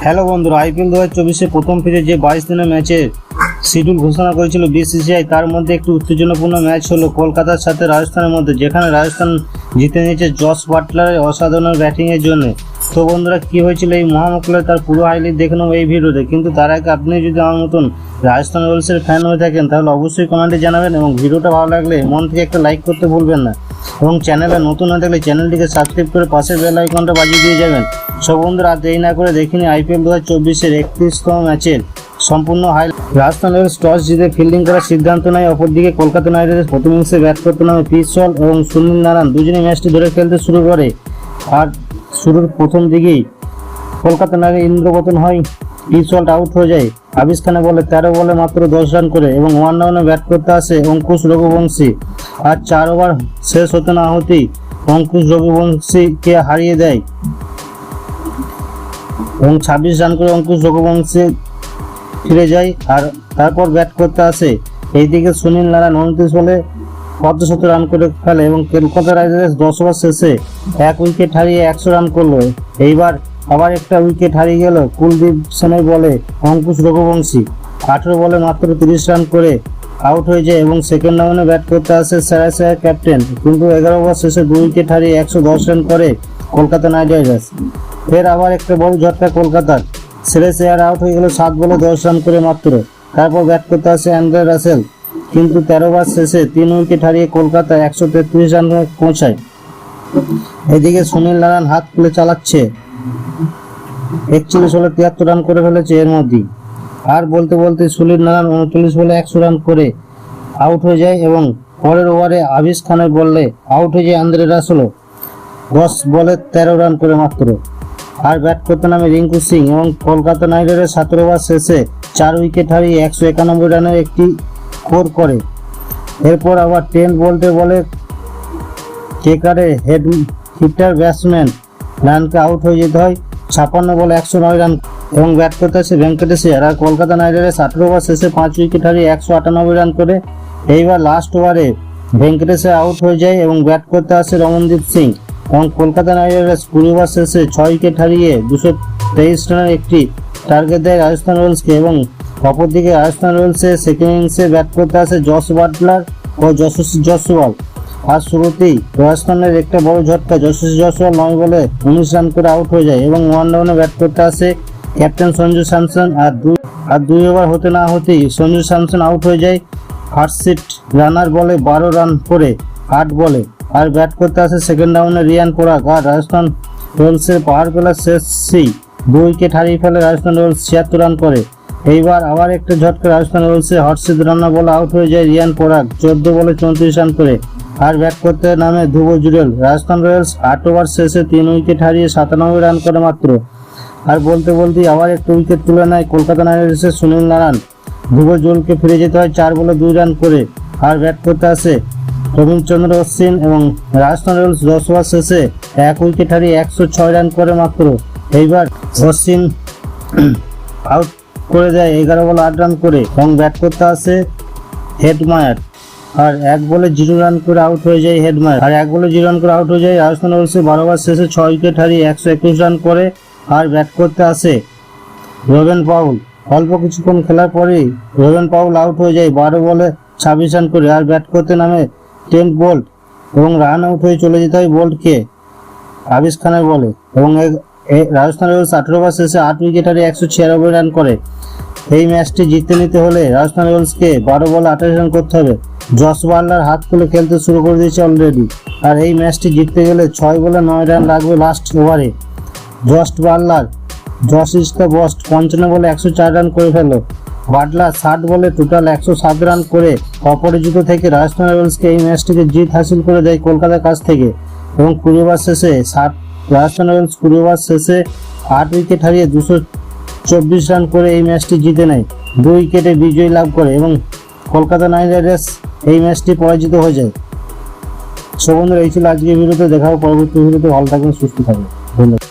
Hello বন্ধুরা, IPL 2024 প্রথম ফিরে যে 22 দিনের ম্যাচের শিডিউল ঘোষণা করেছিল বিসিসিআই, তার মধ্যে একটি উত্তেজনাপূর্ণ ম্যাচ হলো কলকাতার সাথে রাজস্থানের মধ্যে, যেখানে রাজস্থান জিতে নিয়েছে জস বাটলারের অসাধারণ ব্যাটিংয়ের জন্য। তো বন্ধুরা, কি হয়েছিল এই মহামুকাবলায় তার পুরো হাইলাইট দেখে নেব এই ভিডিওতে। কিন্তু তার আগে আপনি যদি আমার মতন রাজস্থান রয়্যালসের ফ্যান হয়ে থাকেন তাহলে অবশ্যই কমেন্টে জানাবেন, এবং ভিডিওটা ভালো লাগলে মন থেকে একটা লাইক করতে ভুলবেন না, এবং চ্যানেলে নতুন হয়ে থাকলে চ্যানেলটিকে সাবস্ক্রাইব করে পাশের বেল আইকনটা বাজিয়ে দিয়ে যাবেন। সব বন্ধুরা, আর দেরি না করে দেখিনি আইপিএল 2024-এর 31তম ম্যাচের সম্পূর্ণ হাইলাইট। রাজস্থান রয়্যালস টস জিতে ফিল্ডিং করার সিদ্ধান্ত নেয়। অপরদিকে কলকাতা নাইট রাইডার্স প্রথম ইনিংসে ব্যাট করতে নামে ক্রিস গেইল এবং সুনীল নারায়ণ দুজনেই ম্যাচটি ধরে খেলতে শুরু করে। আর শুরুর প্রথম দিকেই কলকাতা নাইট রাইডার্স ইন্দ্রপতন হয়, ক্রিস গেইল আউট হয়ে যায়। আবিস খানের বলে 13 বলে মাত্র 10 রান করে এবং 1 ডাউনে ব্যাট করতে আসে অঙ্কুশ রঘুবংশী। আর 4 ওভার শেষ হতে না হতেই অঙ্কুশ রঘুবংশীকে হারিয়ে দেয় এবং 26 রান করে অঙ্কুশ রঘুবংশী ফিরে যায়। আর তারপর ব্যাট করতে আসে এইদিকে সুনীল নারায়ণ 29 বলে 100 রান করে ফেলে এবং কলকাতা রাইডার্স 10 ওভার শেষে 1 উইকেট হারিয়ে 100 রান করলো। এইবার আবার একটা উইকেট হারিয়ে গেল কুলদীপ সেনের বলে অঙ্কুশ রঘুবংশী 18 বলে মাত্র 30 রান করে আউট হয়ে যায় এবং সেকেন্ড রাউন্ডে ব্যাট করতে আসে শ্রেয়াস ক্যাপ্টেন, কিন্তু 11 ওভার শেষে 2 উইকেট হারিয়ে 110 রান করে কলকাতা নাইট রাইডার্স। ফের আবার একটা বড় ঝটকা কলকাতার, শ্রেয়াস আউট হয়ে গেল 7 বলে 10 রান করে মাত্র। তারপর ব্যাট করতে আসে অ্যান্ড্রে রাসেল, কিন্তু 13 ওভার শেষে 3 উইকেট হারিয়ে কলকাতা 133 রানে পৌঁছায়। এদিকে সুনীল নারায়ণ হাত খুলে চালাচ্ছে, 41 বলে 73 রান করে ফেলেছে এর মধ্যেই। আর বলতে বলতে সুনীল নারায়ণ 39 বলে 100 রান করে আউট হয়ে যায় এবং পরের ওভারে আবিস খানের বললে আউট হয়ে যায় অ্যান্ড্রে রাসেল 10 বলে 13 রান করে মাত্র। আর ব্যাট করতে নামে রিঙ্কু সিং এবং কলকাতা নাইট রাইডার্স 17 ওভার শেষে 4 উইকেট হারিয়ে 191 রানের একটি স্কোর করে। এরপর আবার 10 বোল্টে বলে কেকারে হেড হিটার ব্যাটসম্যান রানকে আউট হয়ে যেতে হয় 56 বলে 109 রান এবং ব্যাট করতে আসে ভেঙ্কটেশ আইয়ার। আর কলকাতা নাইট রাইডার্স 18 ওভার শেষে 5 উইকেট হারিয়ে 198 রান করে। এইবার লাস্ট ওভারে ভেঙ্কটেশ আউট হয়ে যায় এবং ব্যাট করতে আসে রমনদীপ সিং এবং কলকাতা নাইট রাইডার্স 20 ওভার শেষে 6 উইকেট হারিয়ে 223 রানের একটি টার্গেট দেয় রাজস্থান রয়্যালসকে। এবং অপরদিকে রাজস্থান রয়্যালসের সেকেন্ড ইনিংসে ব্যাট করতে আসে জস বাটলার ও যশস্বী জয়সওয়াল। আর শুরুতেই রাজস্থানের একটা বড় ঝটকা, যশস্বী জয়সওয়াল 9 বলে 19 রান করে আউট হয়ে যায় এবং 1 ডাউনে ব্যাট করতে আসে ক্যাপ্টেন সঞ্জু স্যামসন। আর 2 ওভার হতে না হতেই সঞ্জু স্যামসন আউট হয়ে যায় হার্ষিত রানার বলে 12 রান করে 8 বলে। আর ব্যাট করতে আসে সেকেন্ড রাউন্ডে রিয়ান পরাগ। আর রাজস্থান রয়্যালসের পাওয়ার প্লেয়ার শেষেই 2 উইকেট হারিয়ে ফেলে রাজস্থান রয়্যালস 76 রান করে। এইবার আবার একটা ঝটকা রাজস্থান রয়্যালসে হর্ষিত রানা বলে আউট হয়ে যায় রিয়ান পরাগ 14 বলে 34 রান করে। আর ব্যাট করতে নামে ধ্রুব জুরেল। রাজস্থান রয়্যালস 8 ওভার শেষে 3 উইকেট হারিয়ে 97 রান করে মাত্র। আর বলতে বলতেই আবার একটা উইকেট তুলে নেয় কলকাতা নাইট রাইডার্সের সুনীল নারায়ণ, ধ্রুব জুরেলকে ফিরে যেতে হয় 4 বলে 2 রান করে। আর ব্যাট করতে আসে রবীন্দ্রচন্দ্র অশ্বিন এবং রাজস্থান রয়্যালস 10 ওভার শেষে 1 উইকেট হারিয়ে 106 রান করে মাত্র। এইবার অশ্বিন আউট করে দেয় 11 বলে 8 রান করে এবং ব্যাট করতে আসে হেডমায়ার। আর 1 বলে 0 রান করে আউট হয়ে যায় হেডমায়ার। আর 1 বলে 0 রান করে আউট হয়ে যায় রাজস্থান রয়্যালসে 12 ওভার শেষে 6 উইকেট হারিয়ে 121 রান করে। আর ব্যাট করতে আসে রোবেন পাউল। অল্প কিছুক্ষণ খেলার পরেই রোবেন পাউল আউট হয়ে যায় 12 বলে 26 রান করে। আর ব্যাট করতে নামে 10 বোল্ট এবং রান আউট হয়ে চলে যেতে হয় বোল্টকে আবিস খানের বলে এবং রাজস্থান রয়্যালস 18 ওভার শেষে 8 উইকেট হারিয়ে 196 রান করে। এই ম্যাচটি জিততে নিতে হলে রাজস্থান রয়্যালসকে 12 বলে 28 রান করতে হবে। জস বাটলার হাত খুলে খেলতে শুরু করে দিয়েছে অলরেডি। আর এই ম্যাচটি জিততে গেলে 6 বলে 9 রান লাগবে লাস্ট ওভারে। Jos Buttler is the boss 55 বলে 104 রান করে ফেলল। বাটলার 60 বলে টোটাল 107 রান করে অপরাজিত থেকে রাজস্থান রয়্যালসকে এই ম্যাচটিকে জিত হাসিল করে দেয় কলকাতার কাছ থেকে। এবং 20 ওভার শেষে রাজস্থান রয়্যালস 20 ওভার শেষে 8 উইকেট হারিয়ে 224 রান করে এই ম্যাচটি জিতে নেয়, 2 উইকেটে বিজয় লাভ করে এবং কলকাতা নাইট রাইডার্স এই ম্যাচটি পরাজিত হয়ে যায়। সো বন্ধুরা, এই ছিল আজকের ভিডিওতে। দেখা হবে পরবর্তী ভিডিওতে। ভালো থাকবেন, সুস্থ থাকবেন, ধন্যবাদ।